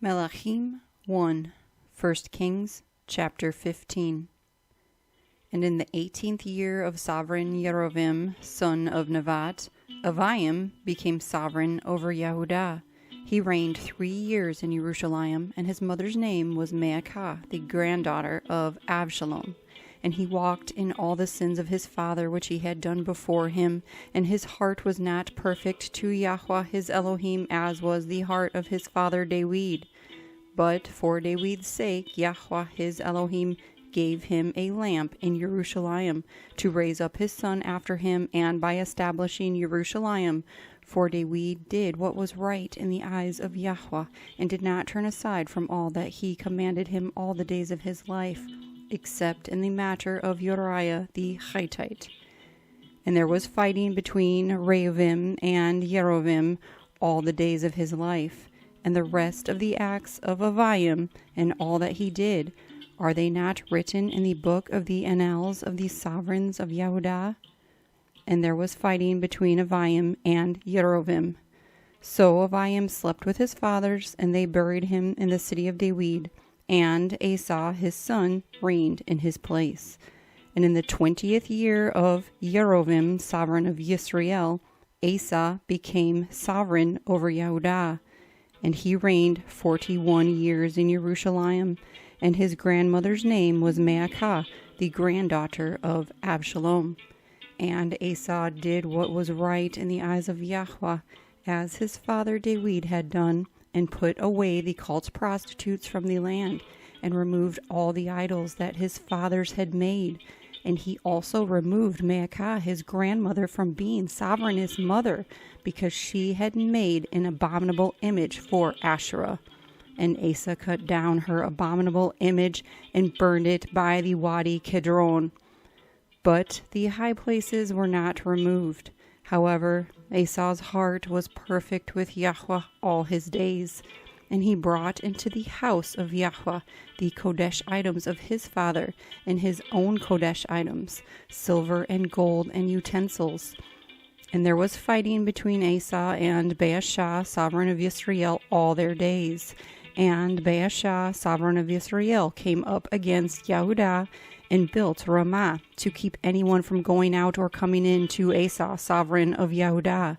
Melakim 1, 1 Kings, chapter 15. And in the 18th year of sovereign Yerovim, son of Nevat, Abiyam became sovereign over Yehudah. He reigned 3 years in Jerusalem, and his mother's name was Maacah, the granddaughter of Avshalom. And he walked in all the sins of his father which he had done before him, and his heart was not perfect to Yahuah his Elohim, as was the heart of his father David. But for David's sake Yahuah his Elohim gave him a lamp in Jerusalem to raise up his son after him, and by establishing Jerusalem, for David did what was right in the eyes of Yahuah, and did not turn aside from all that he commanded him all the days of his life, except in the matter of Uriah the Hittite. And there was fighting between Rehovim and Yerovim all the days of his life. And the rest of the acts of Abiyam and all that he did, are they not written in the book of the annals of the sovereigns of Yehudah? And there was fighting between Abiyam and Yerovim. So Abiyam slept with his fathers, and they buried him in the city of David. And Asa his son reigned in his place. And in the 20th year of Yerovim, sovereign of Yisrael, Asa became sovereign over Yehudah. And he reigned 41 years in Jerusalem, and his grandmother's name was Maacah, the granddaughter of Avshalom. And Asa did what was right in the eyes of Yahuah, as his father David had done, and put away the cult prostitutes from the land, and removed all the idols that his fathers had made. And he also removed Maacah his grandmother from being sovereign's mother, because she had made an abominable image for Asherah. And Asa cut down her abominable image, and burned it by the Wadi Kidron. But the high places were not removed. However, Asa's heart was perfect with Yahuah all his days, and he brought into the house of Yahuah the Kodesh items of his father, and his own Kodesh items, silver and gold and utensils. And there was fighting between Asa and Baasha, sovereign of Israel, all their days. And Baasha, sovereign of Israel, came up against Yehudah, and built Ramah to keep anyone from going out or coming in to Asa, sovereign of Yehudah.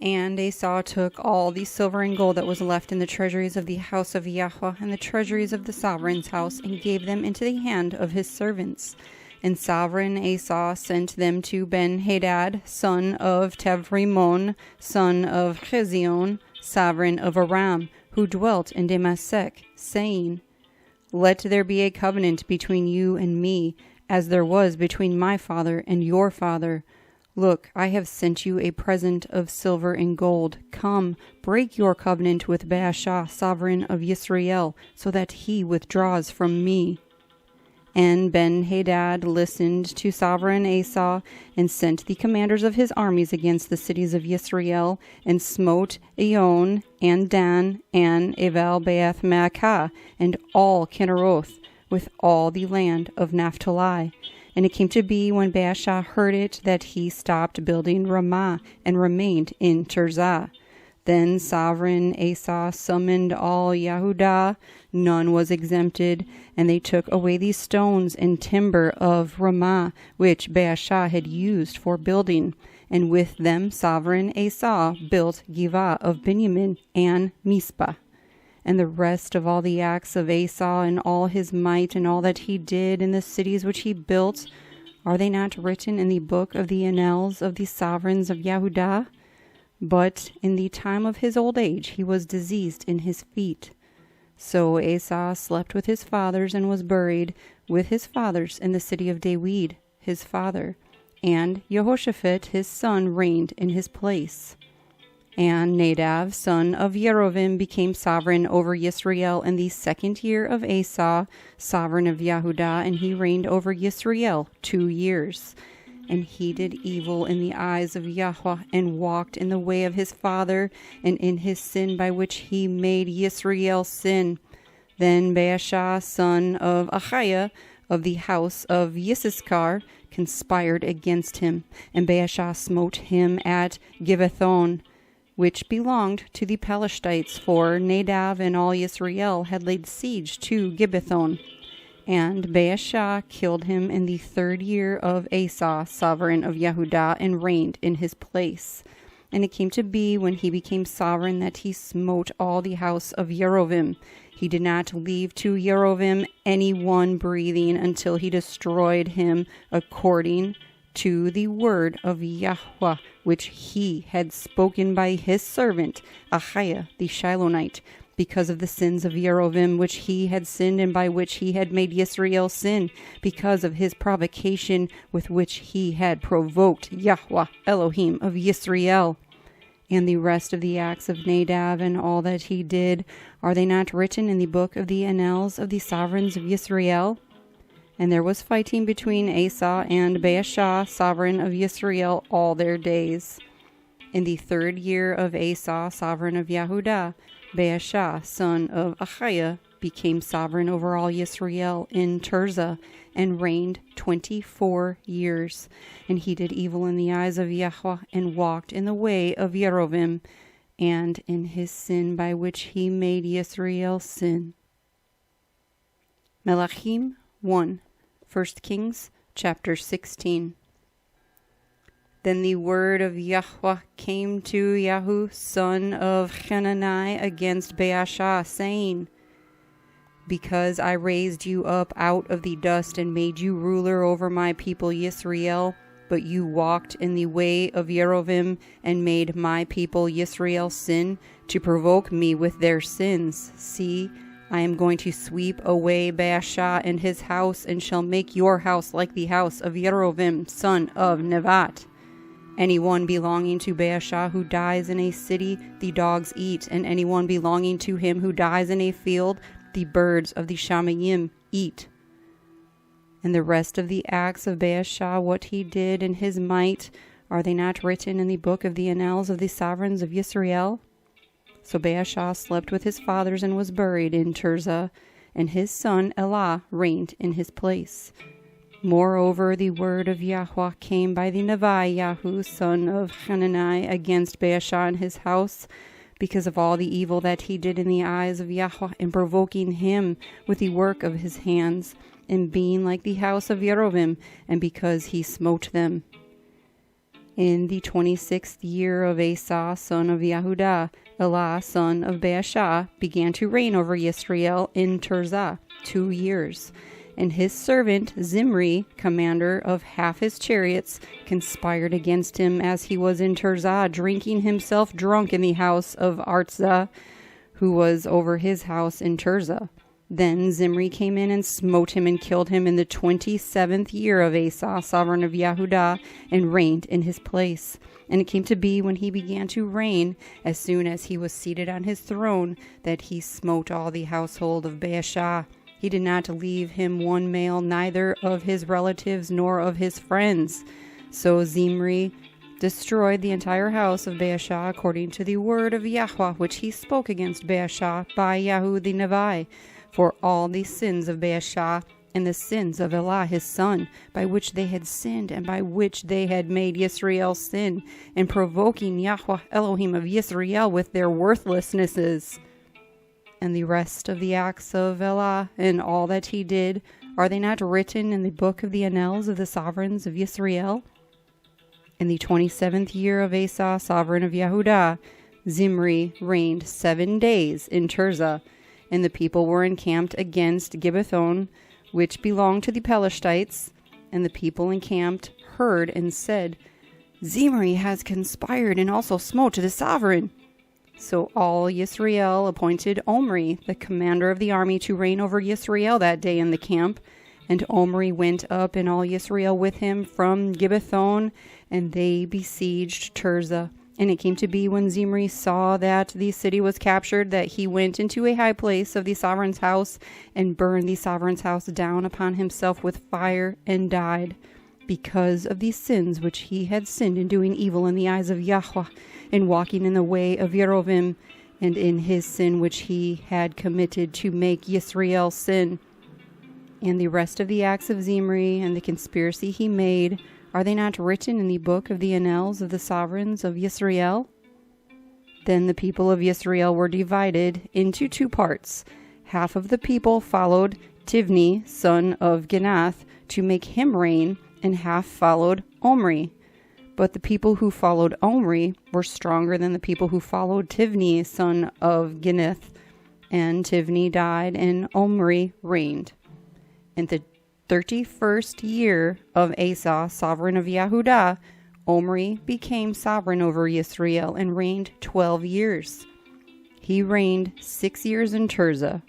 And Asa took all the silver and gold that was left in the treasuries of the house of Yahuah and the treasuries of the sovereign's house, and gave them into the hand of his servants. And sovereign Asa sent them to Ben-Hadad, son of Tevrimon, son of Chezion, sovereign of Aram, who dwelt in Damascus, saying, Let there be a covenant between you and me, as there was between my father and your father. Look, I have sent you a present of silver and gold. Come, break your covenant with Baasha, sovereign of Yisrael, so that he withdraws from me. And Ben-Hadad listened to sovereign Asa, and sent the commanders of his armies against the cities of Yisrael, and smote Eon, and Dan, and Evel Beath Maacah, and all Kinneroth, with all the land of Naphtali. And it came to be, when Baasha heard it, that he stopped building Ramah, and remained in Tirzah. Then sovereign Asa summoned all Yehudah, none was exempted, and they took away the stones and timber of Ramah, which Baasha had used for building, and with them sovereign Asa built Givah of Benjamin and Mizpah. And the rest of all the acts of Asa, and all his might, and all that he did in the cities which he built, are they not written in the book of the annals of the sovereigns of Yehudah? But in the time of his old age he was diseased in his feet. So Asa slept with his fathers, and was buried with his fathers in the city of David his father. And Jehoshaphat his son reigned in his place. And Nadab, son of Yerovim, became sovereign over Yisrael in the 2nd year of Asa, sovereign of Yehudah, and he reigned over Yisrael 2 years. And he did evil in the eyes of Yahuah, and walked in the way of his father, and in his sin by which he made Yisrael sin. Then Baasha, son of Achiah, of the house of Yissaschar, conspired against him, and Baasha smote him at Gibbethon. which belonged to the Palestinites, for Nadab and all Israel had laid siege to Gibbethon. And Baasha killed him in the 3rd year of Asa, sovereign of Yehudah, and reigned in his place. And it came to be, when he became sovereign, that he smote all the house of Yerovim. He did not leave to Yerovim any one breathing until he destroyed him, according to the word of Yahuah, which he had spoken by his servant Ahiah the Shilonite, because of the sins of Yerovim which he had sinned, and by which he had made Yisrael sin, because of his provocation with which he had provoked Yahuah Elohim of Yisrael. And the rest of the acts of Nadab and all that he did, are they not written in the book of the annals of the sovereigns of Yisrael? And there was fighting between Asa and Baasha, sovereign of Yisrael, all their days. In the 3rd year of Asa, sovereign of Yehudah, Baasha, son of Ahiah, became sovereign over all Yisrael in Tirzah, and reigned 24 years. And he did evil in the eyes of Yahuah, and walked in the way of Yerovim, and in his sin by which he made Yisrael sin. Melakim 1. 1 Kings chapter 16. Then the word of Yahuah came to Yahu, son of Hanani, against Baasha, saying, Because I raised you up out of the dust, and made you ruler over my people Yisrael, but you walked in the way of Yerovim, and made my people Yisrael sin, to provoke me with their sins. See, I am going to sweep away Baasha and his house, and shall make your house like the house of Yerovim, son of Nevat. Anyone belonging to Baasha who dies in a city, the dogs eat, and anyone belonging to him who dies in a field, the birds of the Shamayim eat. And the rest of the acts of Baasha, what he did in his might, are they not written in the book of the annals of the sovereigns of Yisrael? So Baasha slept with his fathers and was buried in Tirzah, and his son Elah reigned in his place. Moreover, the word of Yahuah came by the Nevi Yahu, son of Hanani, against Baasha and his house, because of all the evil that he did in the eyes of Yahuah, in provoking him with the work of his hands, and being like the house of Yerovim, and because he smote them. In the 26th year of Asa, son of Yehudah, Elah, son of Baasha, began to reign over Yisrael in Tirzah 2 years. And his servant Zimri, commander of half his chariots, conspired against him as he was in Tirzah, drinking himself drunk in the house of Artzah, who was over his house in Tirzah. Then Zimri came in and smote him and killed him in the 27th year of Asa, sovereign of Yehudah, and reigned in his place. And it came to be, when he began to reign, as soon as he was seated on his throne, that he smote all the household of Baasha. He did not leave him one male, neither of his relatives nor of his friends. So Zimri destroyed the entire house of Baasha, according to the word of Yahuah, which he spoke against Baasha by Yahu the Nevi, for all the sins of Baasha and the sins of Elah his son, by which they had sinned, and by which they had made Yisrael sin, and provoking Yahuah Elohim of Yisrael with their worthlessnesses. And the rest of the acts of Elah and all that he did, are they not written in the book of the annals of the sovereigns of Yisrael? In the 27th year of Asa, sovereign of Yehudah, Zimri reigned 7 days in Tirzah, and the people were encamped against Gibbethon, which belonged to the Palestinites. And the people encamped heard and said, Zimri has conspired and also smote the sovereign. So all Yisrael appointed Omri, the commander of the army, to reign over Yisrael that day in the camp. And Omri went up, and all Yisrael with him, from Gibbethon, and they besieged Tirzah. And it came to be, when Zimri saw that the city was captured, that he went into a high place of the sovereign's house, and burned the sovereign's house down upon himself with fire, and died, because of the sins which he had sinned in doing evil in the eyes of Yahuah, in walking in the way of Yerovim, and in his sin which he had committed to make Yisrael sin. And the rest of the acts of Zimri, and the conspiracy he made, are they not written in the book of the annals of the sovereigns of Yisrael? Then the people of Israel were divided into two parts. Half of the people followed Tibni, son of Ginath, to make him reign, and half followed Omri. But the people who followed Omri were stronger than the people who followed Tibni, son of Ginath. And Tibni died, and Omri reigned. In the 31st year of Asa, sovereign of Yehudah, Omri became sovereign over Israel and reigned 12 years. He reigned 6 years in Tirzah,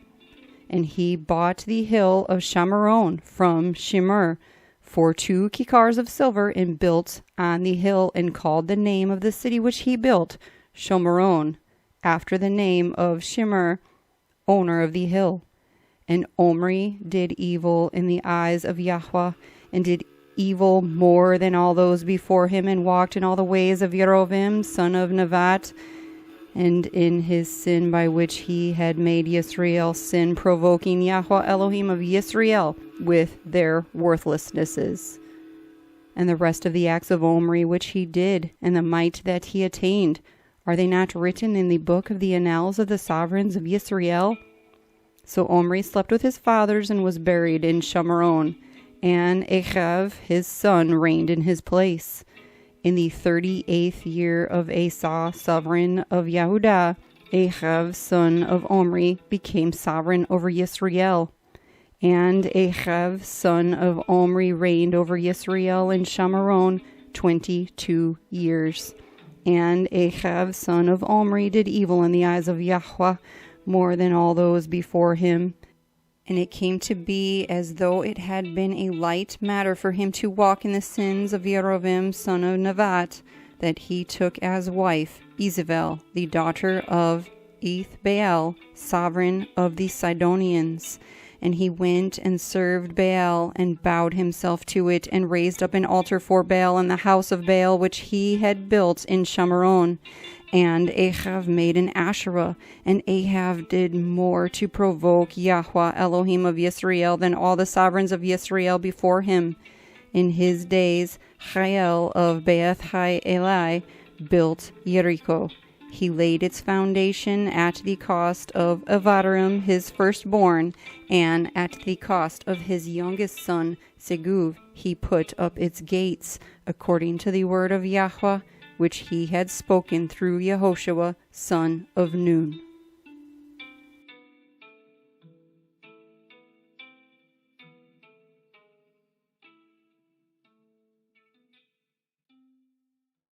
and he bought the hill of Shamaron from Shimur for 2 kikars of silver, and built on the hill, and called the name of the city which he built Shomaron, after the name of Shimur, owner of the hill. And Omri did evil in the eyes of Yahuah, and did evil more than all those before him, and walked in all the ways of Yerovim, son of Nevat, and in his sin by which he had made Yisrael sin, provoking Yahuah Elohim of Yisrael with their worthlessnesses. And the rest of the acts of Omri which he did, and the might that he attained, are they not written in the book of the annals of the sovereigns of Yisrael? So Omri slept with his fathers, and was buried in Shamaron, and Ahab his son reigned in his place. In the 38th year of Asa, sovereign of Yehudah, Ahab son of Omri became sovereign over Yisrael. And Ahab son of Omri reigned over Yisrael in Shamaron 22 years. And Ahab son of Omri did evil in the eyes of Yahuah, more than all those before him. And it came to be as though it had been a light matter for him to walk in the sins of Yerovim, son of Nevat, that he took as wife Izebel, the daughter of Izebel, sovereign of the Sidonians. And he went and served Baal, and bowed himself to it, and raised up an altar for Baal in the house of Baal, which he had built in Shamaron. And Ahab made an Asherah, and Ahab did more to provoke Yahuah Elohim of Yisrael than all the sovereigns of Yisrael before him. In his days, Chael of Beeth Elah built Jericho. He laid its foundation at the cost of Avarim, his firstborn, and at the cost of his youngest son, Seguv, he put up its gates, according to the word of Yahuah, which he had spoken through Yahushua, son of Nun.